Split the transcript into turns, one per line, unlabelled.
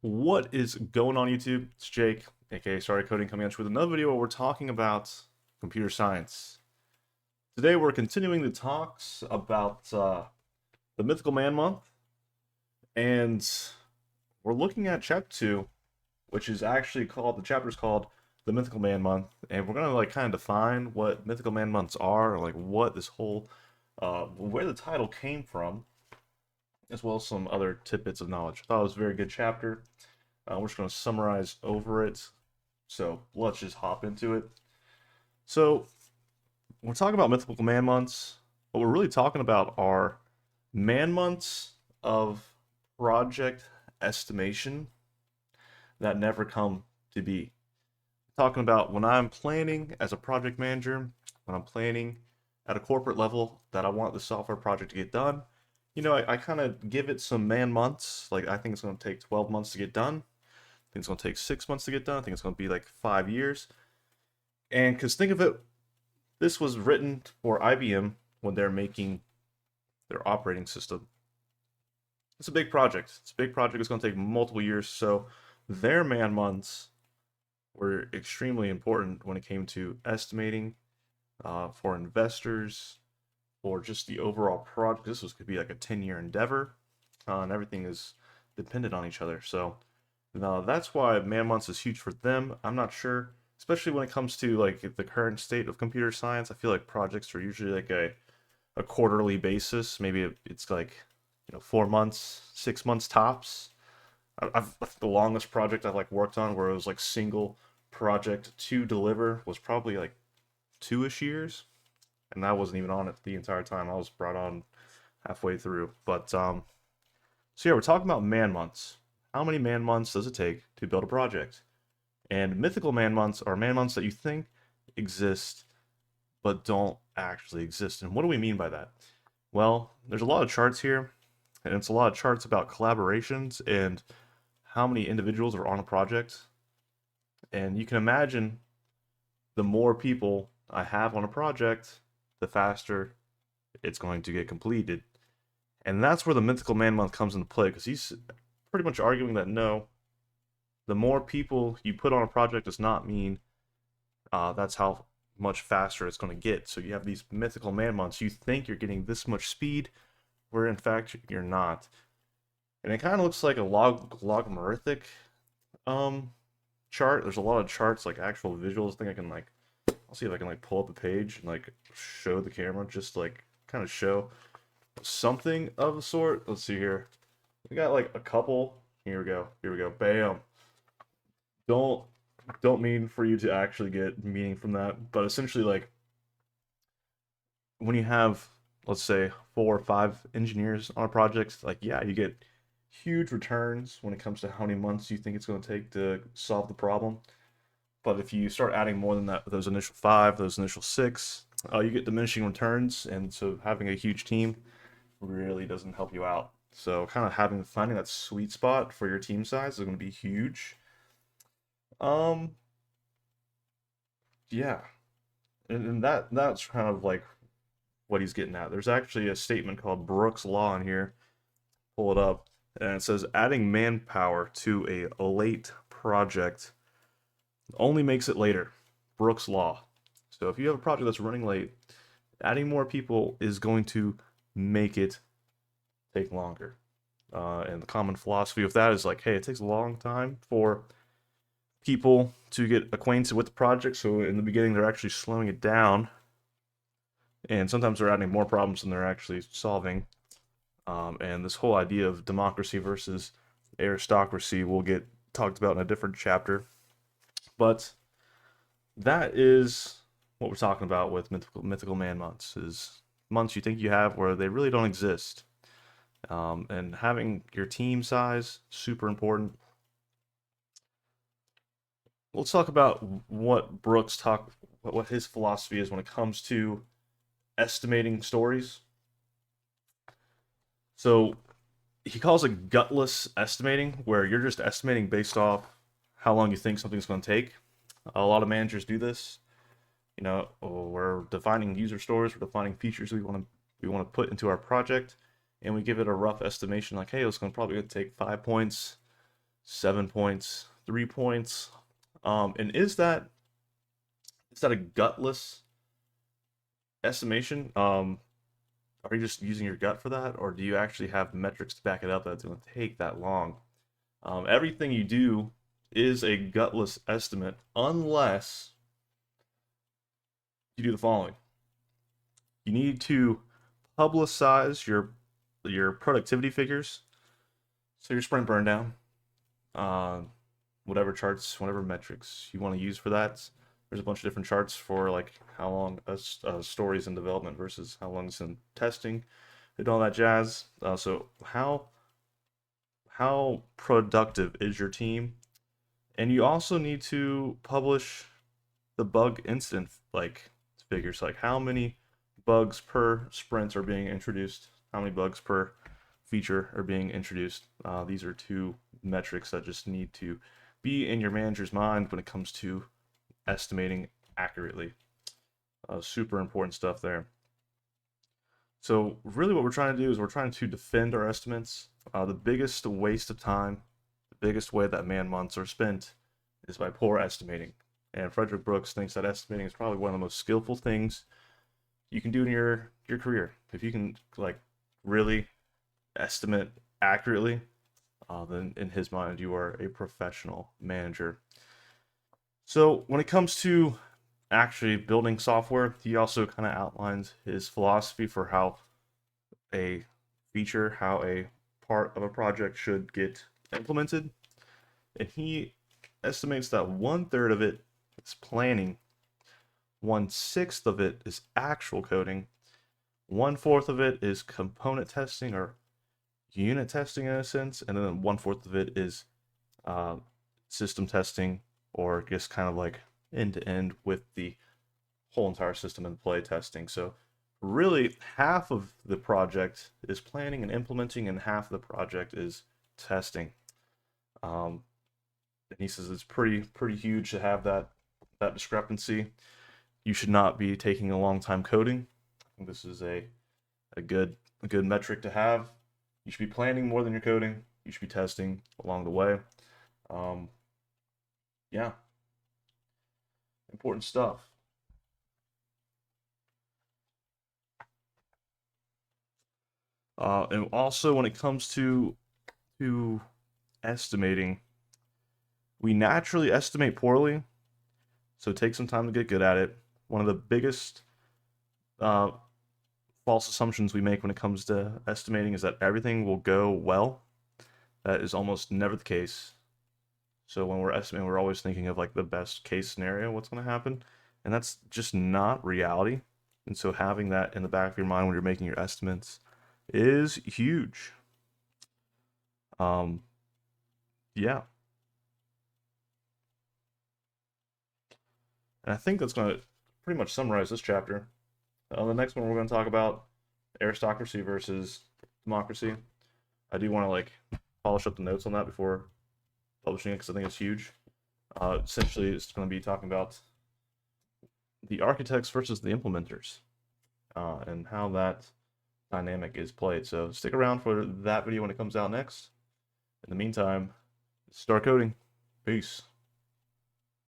What is going on YouTube? It's Jake, aka StarCoding, coming at you with another video where we're talking about computer science. Today we're continuing the talks about the Mythical Man Month, and we're looking at chapter 2, which is actually called, the chapter's called the Mythical Man Month, and we're gonna like kind of define what Mythical Man Months are, or like what this whole, where the title came from, as well as some other tidbits of knowledge. I thought it was a very good chapter. We're just going to summarize over it. So let's just hop into it. So when we're talking about mythical man months, what we're really talking about are man months of project estimation that never come to be. Talking about when I'm planning as a project manager, when I'm planning at a corporate level that I want the software project to get done, I kind of give it some man months. Like, I think it's going to take 12 months to get done. I think it's going to take 6 months to get done. I think it's going to be like 5 years. And because think of it, this was written for IBM when they're making their operating system. It's a big project. It's a big project. It's going to take multiple years. So their man months were extremely important when it came to estimating for investors, or just the overall project. Could be like a 10-year endeavor, and everything is dependent on each other. So now that's why man months is huge for them. I'm not sure, especially when it comes to like the current state of computer science. I feel like projects are usually like a quarterly basis. Maybe it's like 4 months, 6 months tops. I've the longest project I've like worked on where it was like single project to deliver was probably like 2-ish years, and I wasn't even on it the entire time. I was brought on halfway through. But so yeah, we're talking about man months. How many man months does it take to build a project? And mythical man months are man months that you think exist but don't actually exist. And what do we mean by that? Well, there's a lot of charts here, and it's a lot of charts about collaborations and how many individuals are on a project. And you can imagine the more people I have on a project, the faster it's going to get completed. And that's where the mythical man month comes into play, because he's pretty much arguing that no, the more people you put on a project does not mean that's how much faster it's going to get. So you have these mythical man months. You think you're getting this much speed, where in fact you're not. And it kind of looks like a logarithmic chart. There's a lot of charts, like actual visuals. I think I can like, I'll see if I can like pull up a page and like show the camera, just like kind of show something of the sort. Let's see here. We got like a couple. Here we go. Here we go. Bam. Don't don't mean for you to actually get meaning from that, but essentially like when you have, let's say, 4 or 5 engineers on a project, like yeah, you get huge returns when it comes to how many months you think it's going to take to solve the problem. But if you start adding more than that, those initial 5, those initial 6, you get diminishing returns, and so having a huge team really doesn't help you out. So kind of finding that sweet spot for your team size is going to be huge. Um, yeah, and that's kind of like what he's getting at. There's actually a statement called Brooke's Law in here. Pull it up, and it says adding manpower to a late project only makes it later. Brooke's Law. So if you have a project that's running late, adding more people is going to make it take longer. And the common philosophy of that is like, hey, it takes a long time for people to get acquainted with the project. So in the beginning, they're actually slowing it down, and sometimes they're adding more problems than they're actually solving. And this whole idea of democracy versus aristocracy will get talked about in a different chapter. But that is what we're talking about with mythical man months, is months you think you have where they really don't exist. And having your team size, super important. Let's talk about what his philosophy is when it comes to estimating stories. So he calls it gutless estimating, where you're just estimating based off how long you think something's going to take. A lot of managers do this. We're defining user stories, we're defining features we want to put into our project, and we give it a rough estimation like, hey, it's going to probably take 5 points 7 points, 3 points. And is that a gutless estimation? Are you just using your gut for that, or do you actually have metrics to back it up that's going to take that long? Everything you do is a gutless estimate unless you do the following. You need to publicize your productivity figures, so your sprint burn down, uh, whatever charts, whatever metrics you want to use for that. There's a bunch of different charts for like how long a story's in development versus how long it's in testing and all that jazz. So how productive is your team? And you also need to publish the bug incident like figures, like how many bugs per sprint are being introduced, how many bugs per feature are being introduced. These are two metrics that just need to be in your manager's mind when it comes to estimating accurately. Super important stuff there. So really what we're trying to do is we're trying to defend our estimates. The biggest waste of time, the biggest way that man months are spent is by poor estimating. And Frederick Brooks thinks that estimating is probably one of the most skillful things you can do in your career. If you can like really estimate accurately, then in his mind you are a professional manager. So when it comes to actually building software, he also kind of outlines his philosophy for how a feature, how a part of a project should get implemented. And he estimates that 1/3 of it is planning, 1/6 of it is actual coding, 1/4 of it is component testing or unit testing in a sense, and then 1/4 of it is system testing, or just kind of like end to end with the whole entire system in play testing. So really half of the project is planning and implementing, and half of the project is testing. And he says it's pretty huge to have that discrepancy. You should not be taking a long time coding. This is a good metric to have. You should be planning more than you're coding. You should be testing along the way. Yeah, important stuff. And also when it comes to estimating, we naturally estimate poorly, so take some time to get good at it. One of the biggest uh, false assumptions we make when it comes to estimating is that everything will go well. That is almost never the case. So when we're estimating, we're always thinking of like the best case scenario, what's going to happen, and that's just not reality. And so having that in the back of your mind when you're making your estimates is huge. Yeah, and I think that's going to pretty much summarize this chapter. The next one we're going to talk about aristocracy versus democracy. I do want to like polish up the notes on that before publishing it because I think it's huge. Essentially, it's going to be talking about the architects versus the implementers, and how that dynamic is played. So stick around for that video when it comes out next. In the meantime, start coding. Peace.